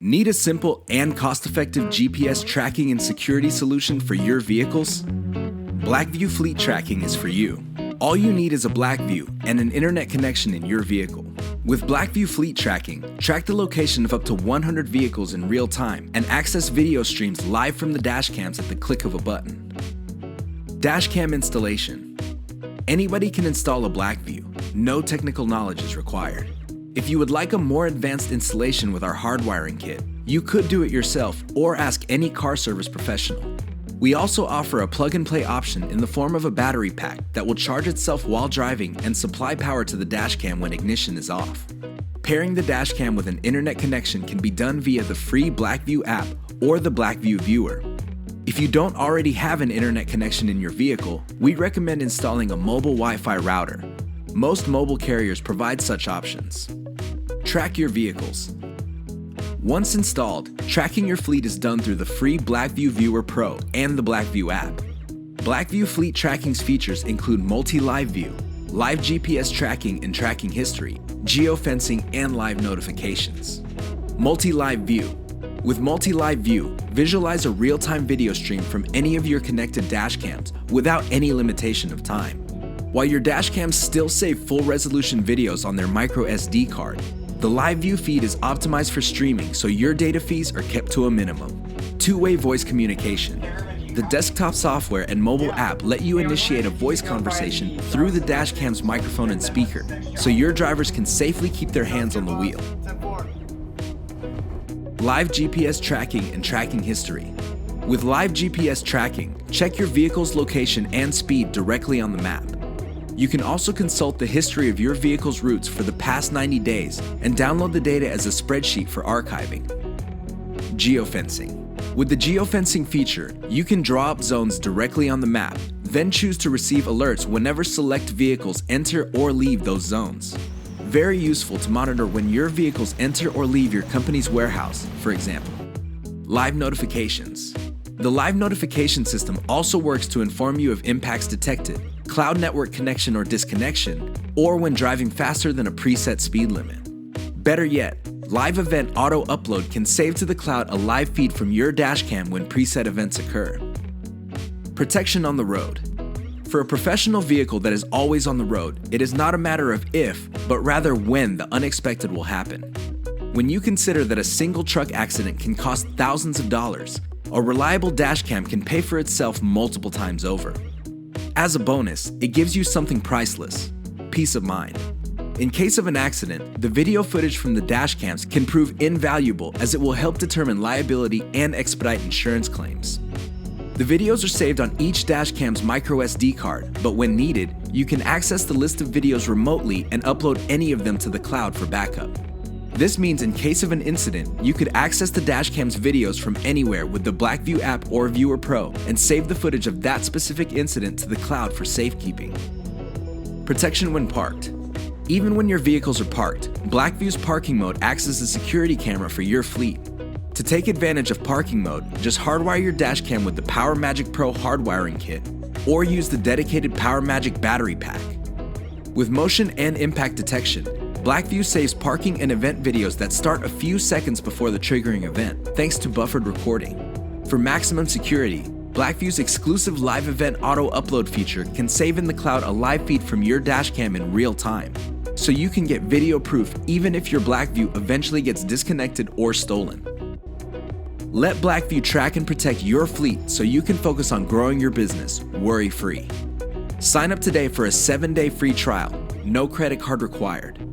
Need a simple and cost-effective GPS tracking and security solution for your vehicles? BlackVue Fleet Tracking is for you. All you need is a BlackVue and an internet connection in your vehicle. With BlackVue Fleet Tracking, track the location of up to 100 vehicles in real time and access video streams live from the dashcams at the click of a button. Dashcam installation. Anybody can install a BlackVue. No technical knowledge is required. If you would like a more advanced installation with our hardwiring kit, you could do it yourself or ask any car service professional. We also offer a plug-and-play option in the form of a battery pack that will charge itself while driving and supply power to the dashcam when ignition is off. Pairing the dashcam with an internet connection can be done via the free BlackVue app or the BlackVue viewer. If you don't already have an internet connection in your vehicle, we recommend installing a mobile Wi-Fi router. Most mobile carriers provide such options. Track your vehicles. Once installed, tracking your fleet is done through the free BlackVue Viewer Pro and the BlackVue app. BlackVue Fleet Tracking's features include multi-live view, live GPS tracking and tracking history, geofencing, and live notifications. Multi-live view. With multi-live view, visualize a real-time video stream from any of your connected dashcams without any limitation of time. While your dashcams still save full-resolution videos on their micro SD card, the live view feed is optimized for streaming, so your data fees are kept to a minimum. Two-way voice communication. The desktop software and mobile app let you initiate a voice conversation through the dashcam's microphone and speaker, so your drivers can safely keep their hands on the wheel. Live GPS tracking and tracking history. With live GPS tracking, check your vehicle's location and speed directly on the map. You can also consult the history of your vehicle's routes for the past 90 days and download the data as a spreadsheet for archiving. Geofencing. With the geofencing feature, you can draw up zones directly on the map, then choose to receive alerts whenever select vehicles enter or leave those zones. Very useful to monitor when your vehicles enter or leave your company's warehouse, for example. Live notifications. The live notification system also works to inform you of impacts detected, cloud network connection or disconnection, or when driving faster than a preset speed limit. Better yet, live event auto upload can save to the cloud a live feed from your dashcam when preset events occur. Protection on the road. For a professional vehicle that is always on the road, it is not a matter of if, but rather when the unexpected will happen. When you consider that a single truck accident can cost thousands of dollars, a reliable dashcam can pay for itself multiple times over. As a bonus, it gives you something priceless: peace of mind. In case of an accident, the video footage from the dashcams can prove invaluable as it will help determine liability and expedite insurance claims. The videos are saved on each dashcam's micro SD card, but when needed, you can access the list of videos remotely and upload any of them to the cloud for backup. This means in case of an incident, you could access the dashcam's videos from anywhere with the BlackVue app or Viewer Pro and save the footage of that specific incident to the cloud for safekeeping. Protection when parked. Even when your vehicles are parked, BlackVue's parking mode acts as a security camera for your fleet. To take advantage of parking mode, just hardwire your dashcam with the PowerMagic Pro hardwiring kit or use the dedicated PowerMagic battery pack. With motion and impact detection, BlackVue saves parking and event videos that start a few seconds before the triggering event, thanks to buffered recording. For maximum security, BlackVue's exclusive live event auto upload feature can save in the cloud a live feed from your dashcam in real time, so you can get video proof even if your BlackVue eventually gets disconnected or stolen. Let BlackVue track and protect your fleet so you can focus on growing your business worry-free. Sign up today for a 7-day free trial, no credit card required.